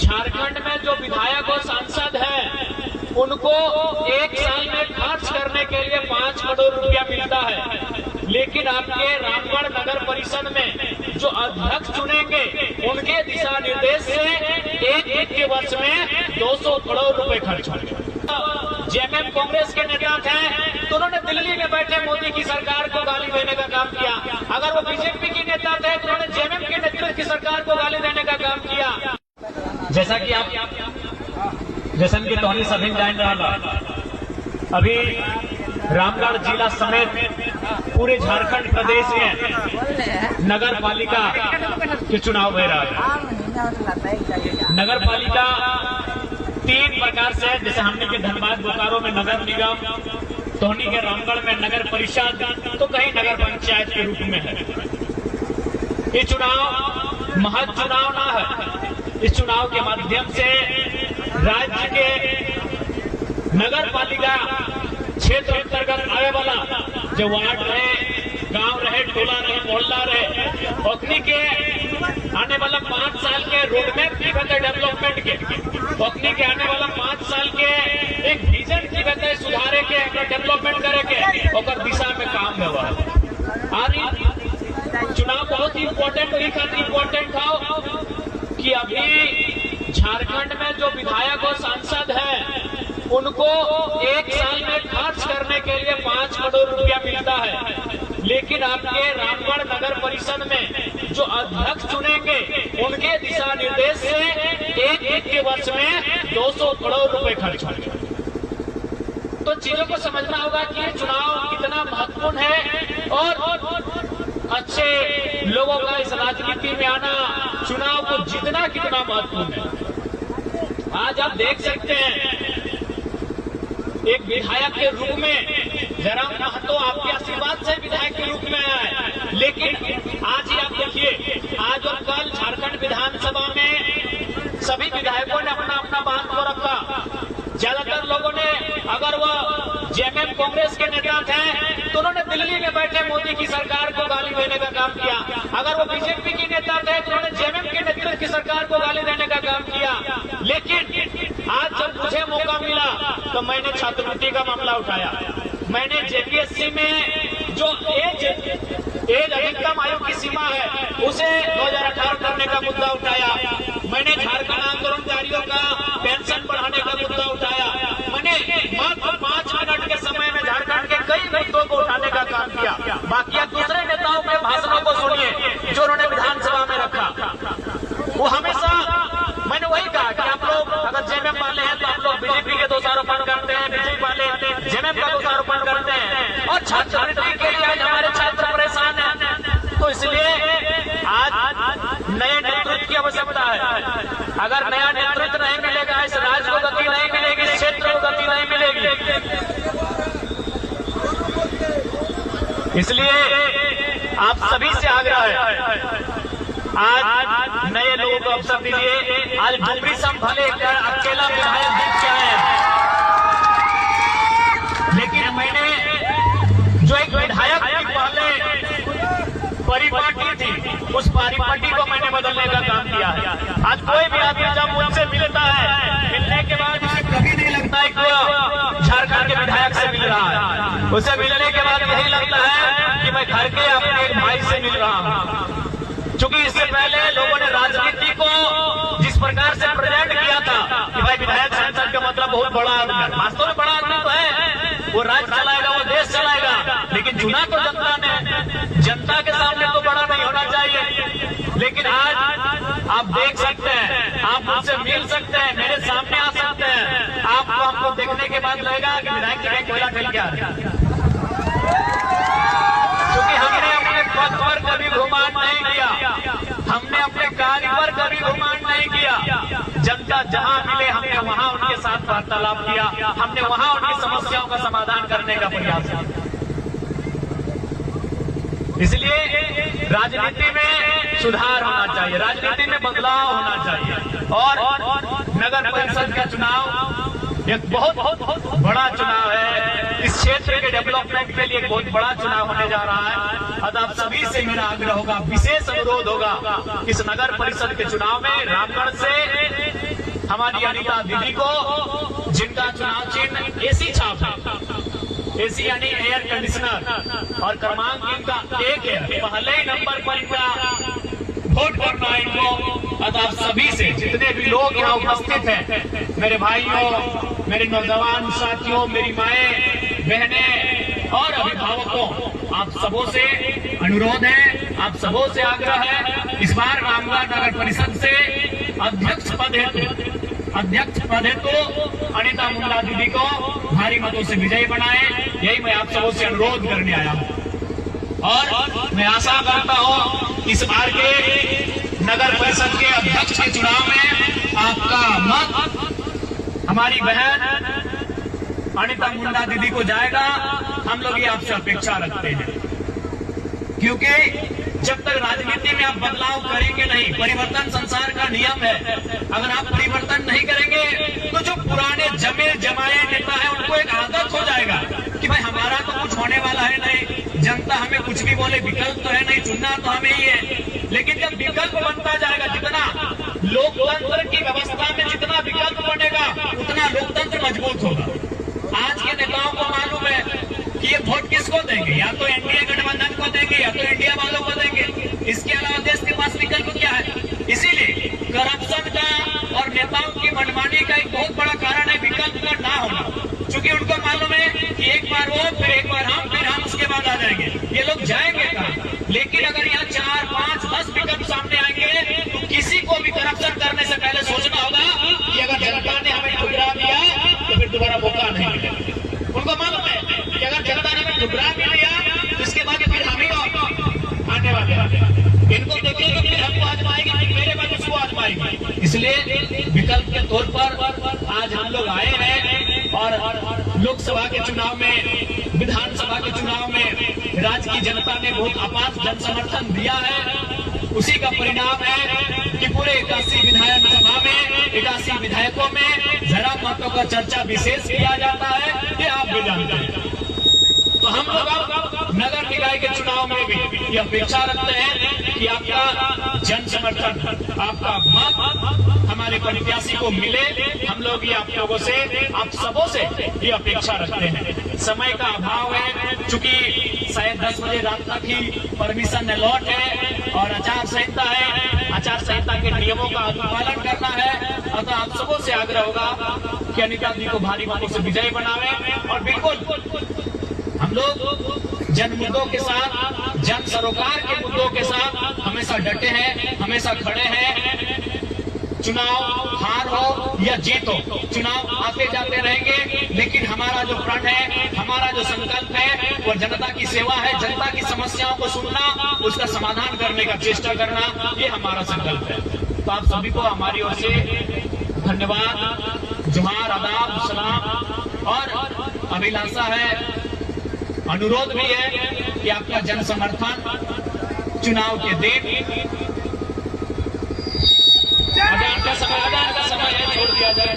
झारखंड में जो विधायक और सांसद हैं उनको एक साल में खर्च करने के लिए 5 करोड़ रुपया मिलता है, लेकिन आपके रामगढ़ नगर परिषद में जो अध्यक्ष चुनेंगे उनके दिशा निर्देश से एक के वर्ष में 200 करोड़ रुपए खर्च होंगे। जेएमएम कांग्रेस के नेता थे तो उन्होंने दिल्ली में बैठे मोदी की सरकार को गाली देने का काम किया। अगर वो बीजेपी के नेता थे तो उन्होंने जेएमएम के नेतृत्व की सरकार को गाली देने का काम किया। जैसा कि आप जैसन की तोहनी सभी जान रहा, अभी रामगढ़ जिला समेत पूरे झारखंड प्रदेश में नगर पालिका के चुनाव हो रहा है। नगर पालिका 3 प्रकार से है, जैसे हमने के धनबाद बोकारो में नगर निगम, तोहनी के रामगढ़ में नगर परिषद, तो कहीं नगर पंचायत के रूप में है। ये चुनाव महज चुनाव ना है। इस चुनाव के माध्यम से राज्य के नगर पालिका क्षेत्र अंतर्गत आने वाला जो वार्ड रहे, गांव रहे, टोला रहे, मोहल्ला रहे, ओखनी के आने वाला 5 साल के रोड मैप की बता डेवलपमेंट के, ओखनी के आने वाला 5 साल के एक विजन की बता सुधारे के, डेवलपमेंट करे के और दिशा में काम हुआ। चुनाव बहुत ही इम्पोर्टेंट था कि अभी झारखंड में जो विधायक और सांसद हैं उनको एक साल में खर्च करने के लिए 5 करोड़ रुपया मिलता है, लेकिन आपके रामगढ़ नगर परिषद में जो अध्यक्ष चुनेंगे उनके दिशा निर्देश से एक के वर्ष में 200 करोड़ रुपए खर्च होंगे। तो चीजों को समझना होगा कि ये चुनाव कितना महत्वपूर्ण है और अच्छे लोगों का इस राजनीति में आना, चुनाव को जीतना कितना महत्वपूर्ण है। आज आप देख सकते हैं एक विधायक के रूप में जरा महतो आपके आशीर्वाद से विधायक के रूप में आया है, लेकिन आज ही आप देखिए, आज और कल झारखंड विधानसभा में सभी विधायकों ने अपना अपना बात को रखा। ज्यादातर लोगों ने, अगर वह जेएमएम कांग्रेस के नेता थे तो उन्होंने दिल्ली में बैठे मोदी की सरकार को गाली देने का काम किया। अगर वो बीजेपी के नेता थे तो उन्होंने जेएमएम के नेतृत्व की सरकार को गाली देने का काम किया। लेकिन आज जब मुझे मौका मिला तो मैंने छात्रवृत्ति का मामला उठाया। मैंने जेपीएससी में जो एज अधिकतम आयु की सीमा है उसे 2018 करने का मुद्दा उठाया। मैंने झारखंड आंदोलनकारियों का पेंशन बढ़ाने का मुद्दा उठाया। मैंने मात्र 5 मिनट के समय में झारखंड के कई मुद्दों को उठाने का काम किया। बाकी दूसरे नेताओं के भाषणों को सुनिए जो उन्होंने विधानसभा में रखा। वो हमेशा मैंने वही कहा कि आप लोग अगर जेएमएम वाले हैं तो आप लोग बीजेपी के दोषारोपण करते हैं, बीजेपी वाले जेएमएम का दोषारोपण करते हैं और छात्रवृत्ति के लिए आज हमारे छात्र परेशान हैं। तो इसलिए आज नए नेतृत्व की आवश्यकता है। अगर नया नेतृत्व नहीं मिलेगा, इस राज्य को गति नहीं मिलेगी, इस क्षेत्र को गति नहीं मिलेगी। इसलिए आप सभी से आग्रह है, आज नए लोगों को अवसर दीजिए। आज डुमरी सम भले अकेला विधायक जीत के आए हैं, लेकिन मैंने जो एक विधायक की पहले परिपाटी थी उस परिपाटी को मैंने बदलने का काम किया है। आज कोई भी आदमी जब मुझसे मिलता है, मिलने के बाद उसे कभी नहीं लगता है कि वो झारखंड के विधायक से मिल रहा है। उसे मिलने के बाद यही लगता है कि मैं घर के अपने एक भाई से मिल रहा हूँ। क्योंकि इससे पहले लोगों ने राजनीति को जिस प्रकार से प्रेजेंट किया था कि भाई विधायक सांसद का मतलब बहुत बड़ा आदमी है, वास्तव में बड़ा आदमी तो है, वो राज्य चलाएगा, वो देश चलाएगा, लेकिन चुना तो जनता ने, जनता के सामने तो बड़ा नहीं होना चाहिए। लेकिन आज आप देख सकते हैं, आप मुझसे मिल सकते हैं, मेरे सामने आ सकते हैं, आपको हमको देखने के बाद लगेगा कि विधायक की बैंक कोयला खेल क्या है, क्योंकि हमने अपने पद पर कभी घुमान नहीं किया, हमने अपने कार्य पर कभी घुमान नहीं किया। जनता जहां मिले हमने वहां उनके साथ वार्तालाप किया, हमने वहां उनकी समस्याओं का समाधान करने का प्रयास किया। इसलिए राजनीति में सुधार होना चाहिए, राजनीति में बदलाव होना चाहिए। और नगर परिषद का चुनाव एक बहुत बड़ा चुनाव है। इस क्षेत्र के डेवलपमेंट के लिए एक बहुत बड़ा चुनाव होने जा रहा है। अब आप सभी से मेरा आग्रह होगा, विशेष अनुरोध होगा, इस नगर परिषद के चुनाव में रामगढ़ से हमारी अनिता दीदी को, जिनका चुनाव चिन्ह एसी छाप है, एसी यानी एयर कंडीशनर, और क्रमांक इनका 1 है। पहले ही नंबर पर इनका वोट करना है इनको। आप सभी से, जितने भी लोग यहाँ उपस्थित हैं, मेरे भाइयों, मेरे नौजवान साथियों, मेरी माएं, बहनें और अभिभावकों, आप सबों से अनुरोध है, आप सबों से आग्रह है, इस बार रामगढ़ नगर परिषद से अध्यक्ष पद हेतु अनिता मुंडा दीदी को भारी मतों से विजयी बनाए। यही मैं आप सबों से अनुरोध करने आया हूँ और मैं आशा करता हूँ इस बार के नगर परिषद के अध्यक्ष के चुनाव में आपका मत हमारी बहन अनिता मुंडा दीदी को जाएगा। हम लोग ये आपसे अपेक्षा रखते हैं, क्योंकि जब तक राजनीति में आप बदलाव करेंगे नहीं, परिवर्तन संसार का नियम है, अगर आप परिवर्तन नहीं करेंगे तो जो पुराने जमे जमाए नेता है उनको एक आदत हो जाएगा कि भाई हमारा तो कुछ होने वाला है नहीं, जनता हमें कुछ भी बोले, विकल्प तो है नहीं, चुनना तो हमें ही है। लेकिन जब विकल्प बनता जाएगा, जितना लोकतंत्र की व्यवस्था में जितना विकल्प बनेगा उतना लोकतंत्र मजबूत होगा। आज के नेताओं को मालूम है कि ये वोट किसको देंगे, या तो एनडीए गठबंधन को देंगे या तो इंडिया वालों को देंगे, इसके अलावा देश के पास विकल्प क्या है। इसीलिए करप्शन का और नेताओं की मनमानी का एक बहुत बड़ा कारण है विकल्प का ना होना, क्योंकि उनको मालूम है कि एक बार वो, फिर एक बार हम, फिर हम उसके बाद आ जाएंगे, ये लोग जाएंगे कहाँ। लेकिन अगर यहाँ 4, 5, 10 विकल्प सामने आएंगे तो किसी को भी करप्शन करने से पहले सोचना होगा कि अगर जनता ने हमें ठुकरा दिया तो फिर दोबारा मौका नहीं मिलेगा। उनको मालूम है कि अगर जनता ने हमें ठुकरा भी दिया तो इसके बाद फिर हम ही आने वाले हैं, इनको देखेंगे, फिर हमको आजमाएंगे, फिर मेरे बाद उसको आजमाएंगे। इसलिए विकल्प के तौर पर आज हम लोग आए हैं और लोकसभा के चुनाव में, विधानसभा के चुनाव में राज्य की जनता ने बहुत अपार जन समर्थन दिया है। उसी का परिणाम है कि पूरे 81 विधानसभा में 81 विधायकों में जरा मतों का चर्चा विशेष किया जाता है, ये आप भी जानते हैं। तो हम लोग नगर निकाय के चुनाव में भी ये अपेक्षा रखते हैं कि आपका जन समर्थन, आपका मत हमारे प्रत्याशी को मिले। हम लोग ये आप लोगों से, आप सबों से ये अपेक्षा रखते हैं। समय का अभाव है, चूंकि शायद 10 बजे रात तक ही परमिशन अलॉट है और आचार संहिता है, आचार संहिता के नियमों का अनुपालन करना है। अतः आप सबों से आग्रह होगा कि अनिता जी को भारी मतों से विजयी बनावे। और बिल्कुल हम लोग जन मुद्दों के साथ, जन सरोकार के मुद्दों के साथ हमेशा डटे हैं, हमेशा खड़े हैं। चुनाव हार हो या जीत हो, चुनाव आते जाते रहेंगे, लेकिन हमारा जो प्रण है, हमारा जो संकल्प है वो जनता की सेवा है, जनता की समस्याओं को सुनना, उसका समाधान करने का चेष्टा करना, ये हमारा संकल्प है। तो आप सभी को हमारी ओर से धन्यवाद, जोहार, आदाब, सलाम और अभिलाषा है, अनुरोध भी है कि आपका जन समर्थन चुनाव के दिन, अदान का समय है, छोड़ दिया जाए।